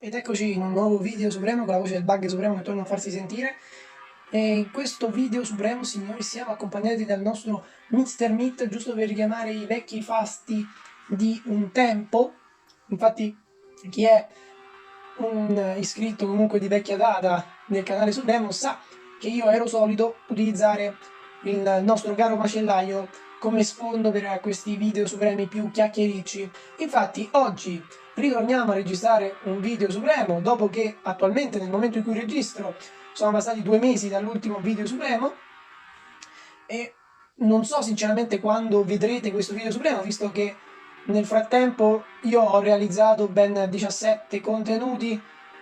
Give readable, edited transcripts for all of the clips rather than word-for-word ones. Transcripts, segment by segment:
Ed eccoci in un nuovo video Supremo con la voce del Bug Supremo che torna a farsi sentire. E in questo video Supremo, signori, siamo accompagnati dal nostro Mr. Meat, giusto per richiamare i vecchi fasti di un tempo. Infatti, chi è un iscritto comunque di vecchia data del canale Supremo sa che io ero solito utilizzare il nostro caro macellaio come sfondo per questi video supremi più chiacchiericci. Infatti oggi ritorniamo a registrare un video supremo dopo che attualmente nel momento in cui registro sono passati 2 mesi dall'ultimo video supremo e non so sinceramente quando vedrete questo video supremo, visto che nel frattempo io ho realizzato ben 17 contenuti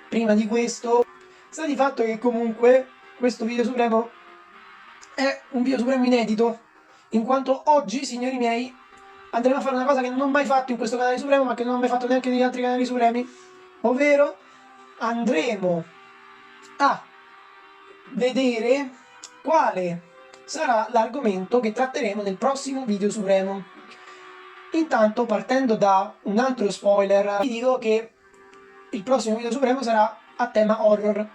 prima di questo. Sta di fatto che comunque questo video supremo è un video supremo inedito, in quanto oggi, signori miei, andremo a fare una cosa che non ho mai fatto in questo canale supremo, ma che non ho mai fatto neanche negli altri canali supremi, ovvero andremo a vedere quale sarà l'argomento che tratteremo nel prossimo video supremo. Intanto, partendo da un altro spoiler, vi dico che il prossimo video supremo sarà a tema horror,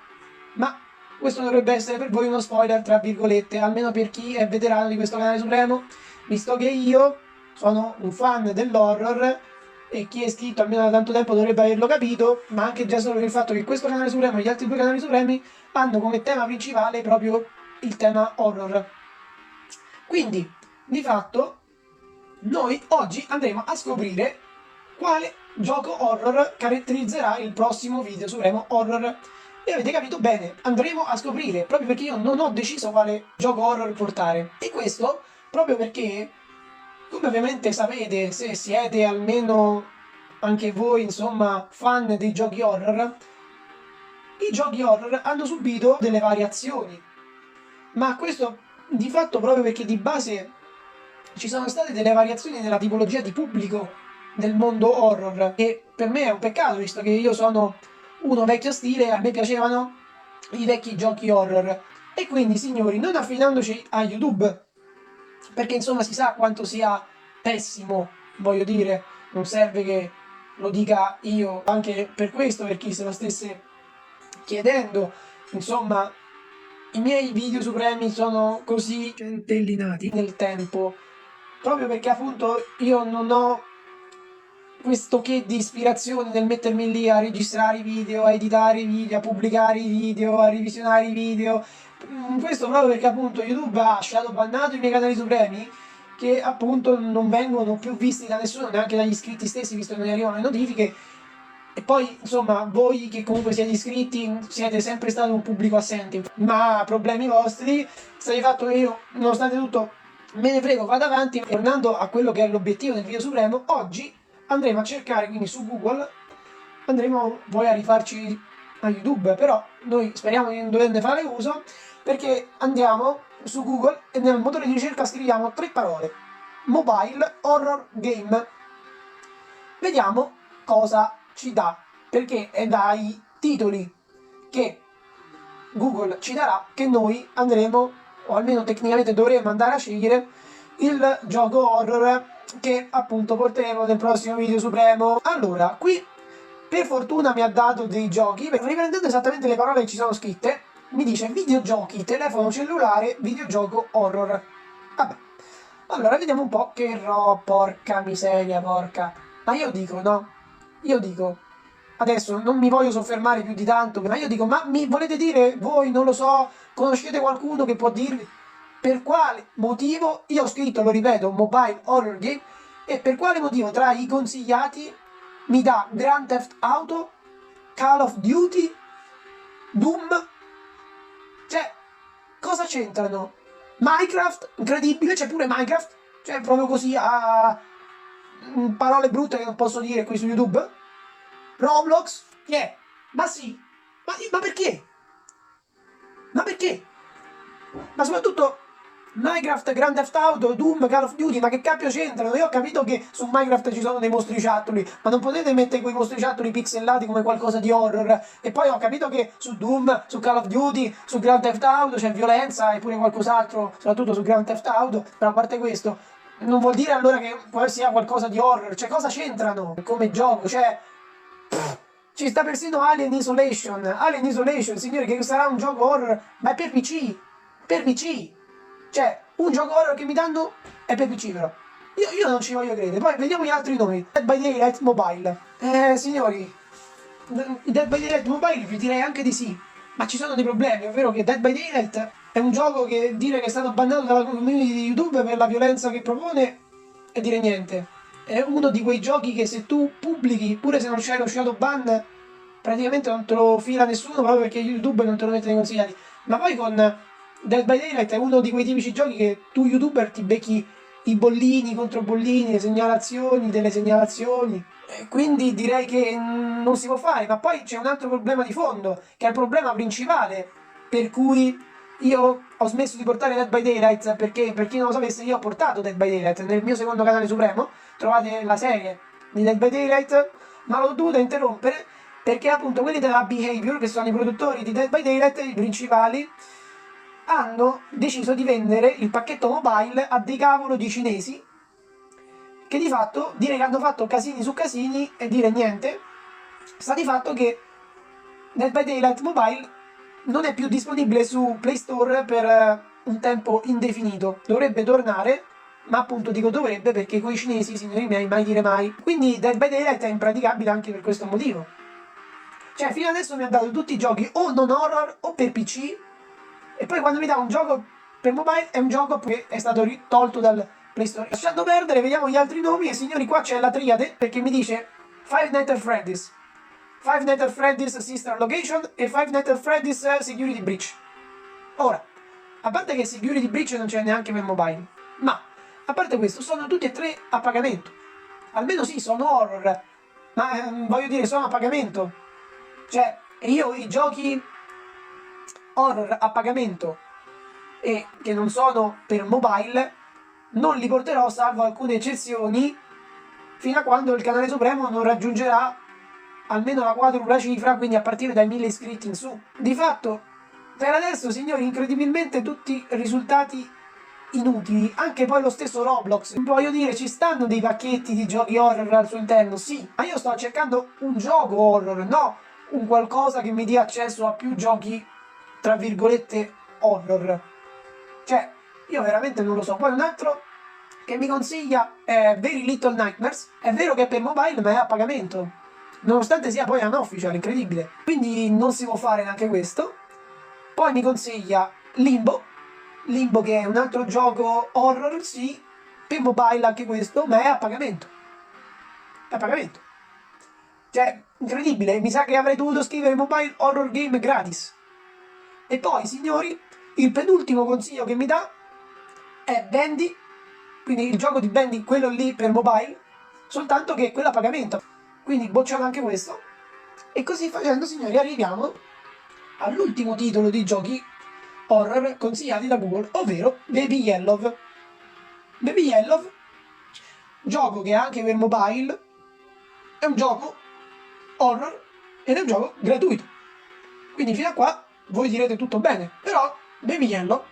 ma questo dovrebbe essere per voi uno spoiler tra virgolette, almeno per chi è veterano di questo canale supremo, visto che io sono un fan dell'horror e chi è iscritto almeno da tanto tempo dovrebbe averlo capito, ma anche già solo per il fatto che questo canale supremo e gli altri due canali supremi hanno come tema principale proprio il tema horror. Quindi, di fatto, noi oggi andremo a scoprire quale gioco horror caratterizzerà il prossimo video supremo horror. E avete capito bene, andremo a scoprire, proprio perché io non ho deciso quale gioco horror portare. E questo proprio perché, come ovviamente sapete, se siete almeno anche voi, insomma, fan dei giochi horror, i giochi horror hanno subito delle variazioni. Ma questo di fatto proprio perché di base ci sono state delle variazioni nella tipologia di pubblico del mondo horror, che per me è un peccato, visto che io sono uno vecchio stile e a me piacevano i vecchi giochi horror. E quindi, signori, non affidandoci a YouTube, perché insomma si sa quanto sia pessimo, voglio dire, non serve che lo dica io, anche per questo, per chi se lo stesse chiedendo, insomma, i miei video supremi sono così centellinati nel tempo, proprio perché appunto io non ho questo che di ispirazione nel mettermi lì a registrare i video, a editare i video, a pubblicare i video, a revisionare i video. Questo proprio perché appunto YouTube ha shadowbannato i miei canali supremi che appunto non vengono più visti da nessuno, neanche dagli iscritti stessi, visto che non gli arrivano le notifiche. E poi, insomma, voi che comunque siete iscritti siete sempre stato un pubblico assente, ma problemi vostri. Sta di fatto che io, nonostante tutto, me ne frego, vado avanti. Tornando a quello che è l'obiettivo del video supremo, oggi andremo a cercare, quindi su Google, andremo poi a rifarci a YouTube, però noi speriamo di non doverne fare uso, perché andiamo su Google e nel motore di ricerca scriviamo 3 parole: mobile horror game. Vediamo cosa ci dà, perché è dai titoli che Google ci darà che noi andremo, o almeno tecnicamente dovremmo andare a scegliere il gioco horror che appunto porteremo nel prossimo video supremo. Allora, qui per fortuna mi ha dato dei giochi, riprendendo esattamente le parole che ci sono scritte, mi dice videogiochi, telefono cellulare, videogioco horror. Vabbè, allora vediamo un po' che porca miseria, porca. Ma io dico, no? Io dico, adesso non mi voglio soffermare più di tanto, ma io dico, ma mi volete dire voi, non lo so, conoscete qualcuno che può dirvi per quale motivo io ho scritto, lo ripeto, mobile horror game, e per quale motivo tra i consigliati mi dà Grand Theft Auto, Call of Duty, Doom? Cioè, cosa c'entrano? Minecraft, incredibile, c'è pure Minecraft, cioè proprio così a parole brutte che non posso dire qui su YouTube. Roblox, che è? Ma sì, ma perché? Ma perché? Ma soprattutto Minecraft, Grand Theft Auto, Doom, Call of Duty, ma che cacchio c'entrano? Io ho capito che su Minecraft ci sono dei mostriciattoli, ma non potete mettere quei mostriciattoli pixelati come qualcosa di horror. E poi ho capito che su Doom, su Call of Duty, su Grand Theft Auto c'è violenza e pure qualcos'altro, soprattutto su Grand Theft Auto, però a parte questo, non vuol dire allora che sia qualcosa di horror, cioè cosa c'entrano come gioco? Cioè Ci sta persino Alien Isolation. Alien Isolation, signori, che sarà un gioco horror, ma è per PC. Per PC. Cioè, un gioco horror che mi danno è per PC però. Io non ci voglio credere. Poi vediamo gli altri nomi. Dead by Daylight Mobile. Signori, Dead by Daylight Mobile vi direi anche di sì. Ma ci sono dei problemi, ovvero che Dead by Daylight è un gioco che dire che è stato bannato dalla community di YouTube per la violenza che propone è dire niente. È uno di quei giochi che se tu pubblichi, pure se non c'è lo shadow ban, praticamente non te lo fila nessuno proprio perché YouTube non te lo mette nei consigliati. Ma poi con Dead by Daylight è uno di quei tipici giochi che tu YouTuber ti becchi i bollini contro bollini, le segnalazioni delle segnalazioni. Quindi direi che non si può fare, ma poi c'è un altro problema di fondo, che è il problema principale per cui io ho smesso di portare Dead by Daylight, perché per chi non lo sapesse io ho portato Dead by Daylight nel mio secondo canale supremo, trovate la serie di Dead by Daylight, ma l'ho dovuta interrompere perché appunto quelli della Behavior, che sono i produttori di Dead by Daylight, i principali, hanno deciso di vendere il pacchetto mobile a dei cavolo di cinesi che di fatto dire che hanno fatto casini su casini e dire niente. Sta di fatto che Dead by Daylight Mobile non è più disponibile su Play Store per un tempo indefinito. Dovrebbe tornare, ma appunto dico dovrebbe perché con i cinesi, signori miei, mai dire mai. Quindi Dead by Daylight è impraticabile anche per questo motivo. Cioè, fino adesso mi ha dato tutti i giochi o non horror o per PC, e poi quando mi dà un gioco per mobile è un gioco che è stato tolto dal Play Store. Lasciando perdere, vediamo gli altri nomi. E signori, qua c'è la triade perché mi dice Five Nights at Freddy's, Five Nights at Freddy's Sister Location e Five Nights at Freddy's Security Breach. Ora, a parte che Security Breach non c'è neanche per mobile, ma a parte questo sono tutti e tre a pagamento. Almeno sì, sono horror, ma voglio dire, sono a pagamento. Cioè, io i giochi horror a pagamento e che non sono per mobile non li porterò, salvo alcune eccezioni, fino a quando il canale supremo non raggiungerà almeno la quadrupla cifra, quindi a partire dai 1000 iscritti in su. Di fatto, per adesso, signori, incredibilmente tutti risultati inutili, anche poi lo stesso Roblox. Voglio dire, ci stanno dei pacchetti di giochi horror al suo interno, sì, ma io sto cercando un gioco horror, no un qualcosa che mi dia accesso a più giochi, tra virgolette, horror. Cioè, io veramente non lo so. Poi un altro che mi consiglia è Very Little Nightmares. È vero che è per mobile, ma è a pagamento, nonostante sia poi unofficial, incredibile. Quindi non si può fare neanche questo. Poi mi consiglia Limbo. Limbo che è un altro gioco horror, sì, per mobile anche questo, ma è a pagamento. È a pagamento. Cioè, incredibile, mi sa che avrei dovuto scrivere mobile horror game gratis. E poi, signori, il penultimo consiglio che mi dà è Bandy, quindi il gioco di Bandy, quello lì per mobile, soltanto che è quello a pagamento. Quindi bocciamo anche questo. E così facendo, signori, arriviamo all'ultimo titolo di giochi horror consigliati da Google, ovvero Baby Yellow. Baby Yellow, gioco che anche per mobile è un gioco horror ed è un gioco gratuito. Quindi fino a qua voi direte tutto bene, però Baby Yellow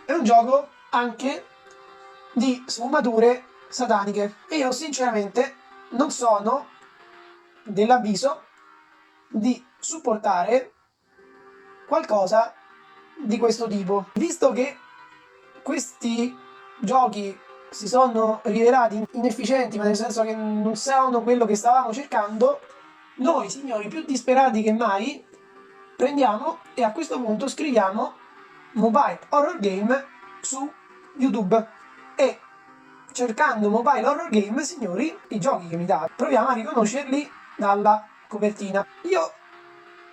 è un gioco anche di sfumature sataniche e io sinceramente non sono dell'avviso di supportare qualcosa di questo tipo, visto che questi giochi si sono rivelati inefficienti, ma nel senso che non sono quello che stavamo cercando. Noi, signori, più disperati che mai, prendiamo e a questo punto scriviamo Mobile Horror Game su YouTube e cercando Mobile Horror Game, signori, i giochi che mi dà, proviamo a riconoscerli dalla copertina. Io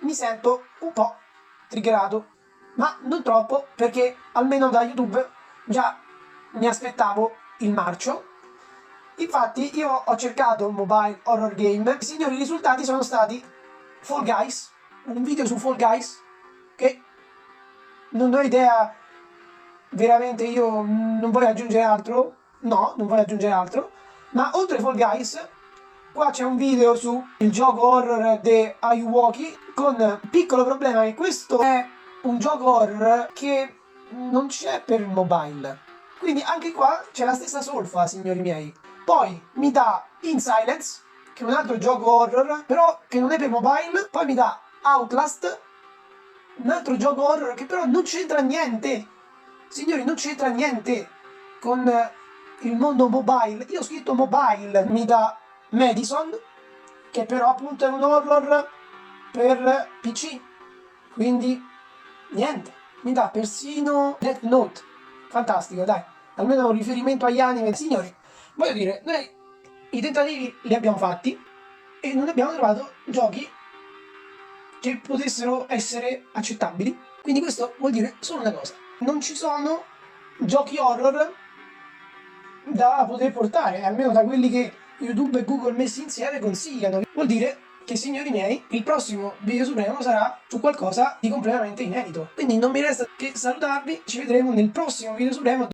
mi sento un po' triggerato, ma non troppo, perché almeno da YouTube già mi aspettavo il marcio. Infatti io ho cercato Mobile Horror Game, signori, i risultati sono stati Fall Guys, un video su Fall Guys che non ho idea, veramente io non voglio aggiungere altro, no, non voglio aggiungere altro, ma oltre Fall Guys qua c'è un video su il gioco horror di Ayuwoki, con un piccolo problema che questo è un gioco horror che non c'è per mobile, quindi anche qua c'è la stessa solfa, signori miei. Poi mi dà In Silence, che è un altro gioco horror, però che non è per mobile. Poi mi dà Outlast, un altro gioco horror che però non c'entra niente. Signori, non c'entra niente con il mondo mobile. Io ho scritto mobile. Mi dà Madison, che però appunto è un horror per PC. Quindi niente. Mi dà persino Death Note. Fantastico, dai. Almeno un riferimento agli anime. Signori, voglio dire, noi i tentativi li abbiamo fatti e non abbiamo trovato giochi che potessero essere accettabili. Quindi questo vuol dire solo una cosa: non ci sono giochi horror da poter portare, almeno da quelli che YouTube e Google messi insieme consigliano. Vuol dire che, signori miei, il prossimo video supremo sarà su qualcosa di completamente inedito. Quindi non mi resta che salutarvi, ci vedremo nel prossimo video supremo.